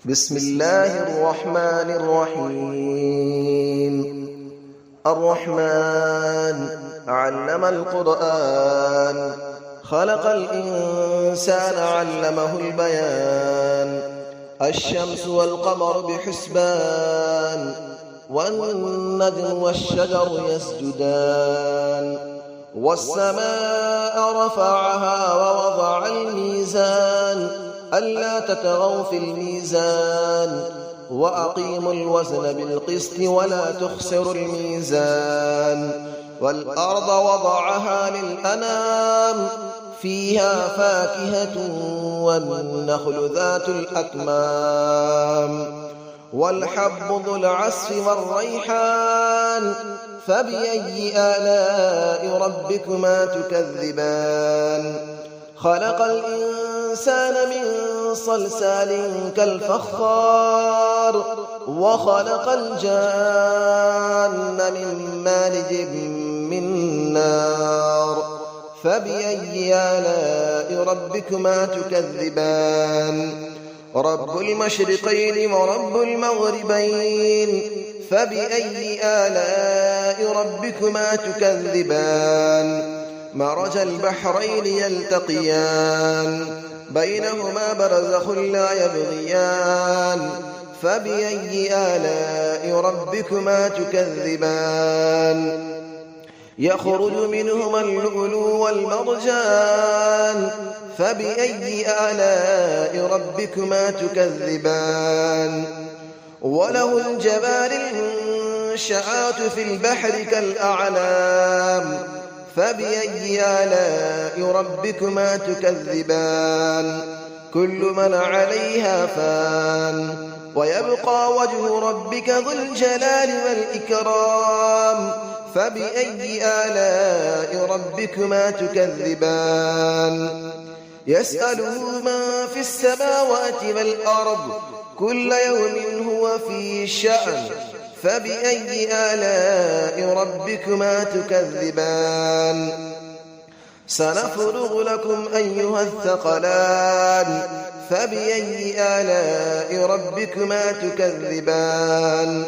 بسم الله الرحمن الرحيم. الرحمن علم القرآن، خلق الإنسان علمه البيان. الشمس والقمر بحسبان، والنجم والشجر يسجدان. والسماء رفعها ووضع الميزان، ألا تطغوا في الميزان، وأقيموا الوزن بالقسط ولا تخسروا الميزان. والأرض وضعها للأنام، فيها فاكهة والنخل ذات الأكمام. والحب ذو العصف والريحان، فبأي آلاء ربكما تكذبان. خلق الإنسان من صلصال كالفخار، وخلق الجان من مارج من نار. فبأي آلاء ربكما تكذبان. رب المشرقين ورب المغربين، فبأي آلاء ربكما تكذبان. مرج البحرين يلتقيان، بينهما برزخ لا يبغيان. فبأي آلاء ربكما تكذبان. يخرج منهما اللؤلؤ والمرجان، فبأي آلاء ربكما تكذبان. وله الجوار المنشآت في البحر كالأعلام، فبأي آلاء ربكما تكذبان. كل من عليها فان، ويبقى وجه ربك ذو الجلال والإكرام. فبأي آلاء ربكما تكذبان. يسأله من في السماوات والأرض، كل يوم هو في شأن. فبأي آلاء ربكما تكذبان. سنفرغ لكم أيها الثقلان، فبأي آلاء ربكما تكذبان.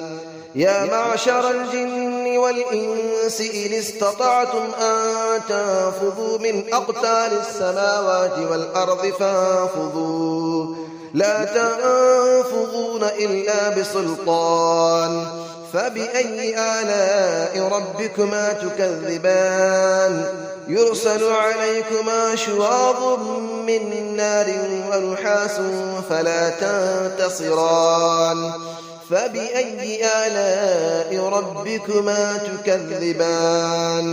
يا معشر الجن والإنس إن استطعتم أن تنفذوا من أقطار السماوات والأرض فانفذوا، لا تنفذون إلا بسلطان. فبأي آلاء ربكما تكذبان. يرسل عليكما شواظ من نار ونحاس فلا تنتصران. فبأي آلاء ربكما تكذبان.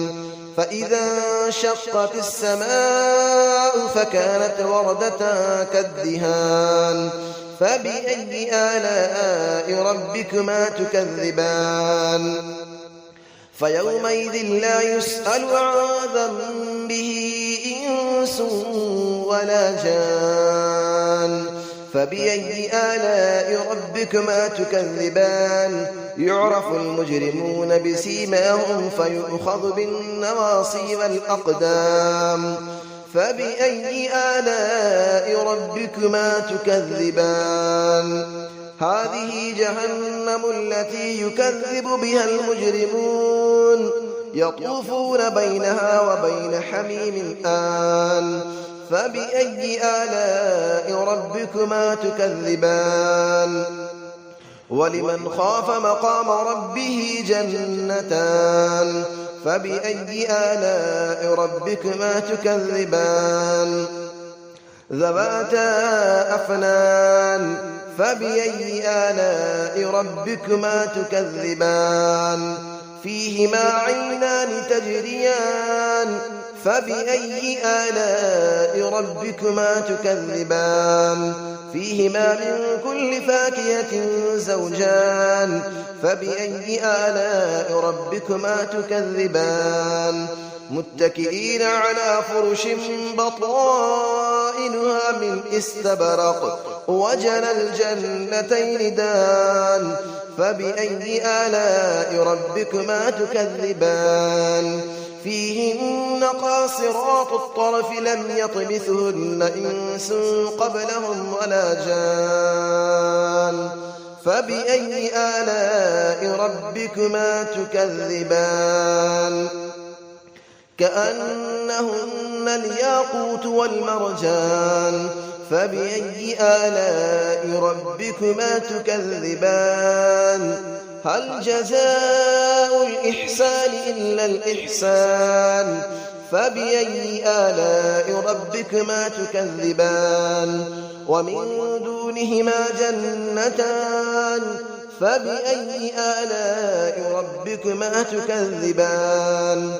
فإذا انشقت السماء فكانت وردة كالدهان. فبأي آلاء ربكما تكذبان. فيومئذ لا يسأل عن ذنبه إنس ولا جان. فبأي آلاء ربكما تكذبان. يعرف المجرمون بسيماهم فيؤخذ بالنواصي والأقدام. فبأي آلاء ربكما تكذبان. هذه جهنم التي يكذب بها المجرمون، يطوفون بينها وبين حميم آن. فبأي آلاء ربكما تكذبان. ولمن خاف مقام ربه جنتان. فبأي آلاء ربكما تكذبان. ذواتا أفنان. فبأي آلاء ربكما تكذبان. فيهما عينان تجريان. فبأي آلاء ربكما تكذبان. فيهما من كل فاكهة زوجان. فبأي آلاء ربكما تكذبان. متكئين على فرش بطائنها من استبرق، وجنى الجنتين دان. فبأي آلاء ربكما تكذبان. فيهن قاصرات الطرف لم يطمثهن إنس قبلهم ولا جان. فبأي آلاء ربكما تكذبان كأنهن الياقوت والمرجان فبأي آلاء ربكما تكذبان هل جزاء الإحسان إلا الإحسان فبأي آلاء ربكما تكذبان ومن دونهما جنتان فبأي آلاء ربكما تكذبان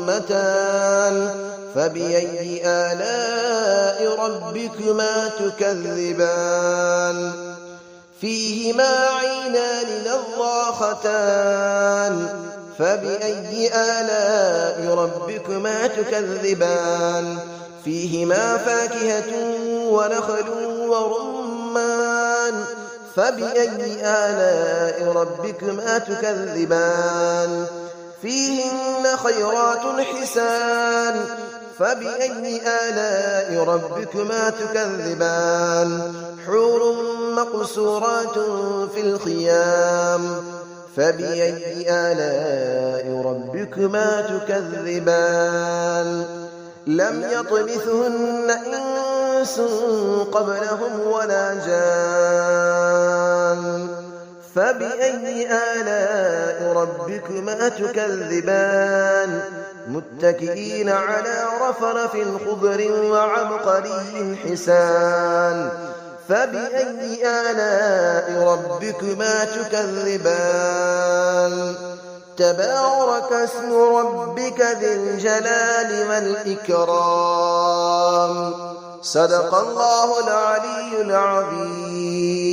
مدهامتان فبأي آلاء ربكما تكذبان فيهما عينان نضاختان فبأي آلاء ربكما تكذبان فيهما فاكهة ونخل ورمان فبأي آلاء ربكما تكذبان فيهن خيرات حسان فبأي آلاء ربكما تكذبان حور مقصورات في الخيام فبأي آلاء ربكما تكذبان لم يطمثهن إنس قبلهم ولا جان فبأي آلاء ربكما تكذبان متكئين على رفرف خضر وعبقري حسان فبأي آلاء ربكما تكذبان تبارك اسم ربك ذي الجلال والإكرام صدق الله العلي العظيم.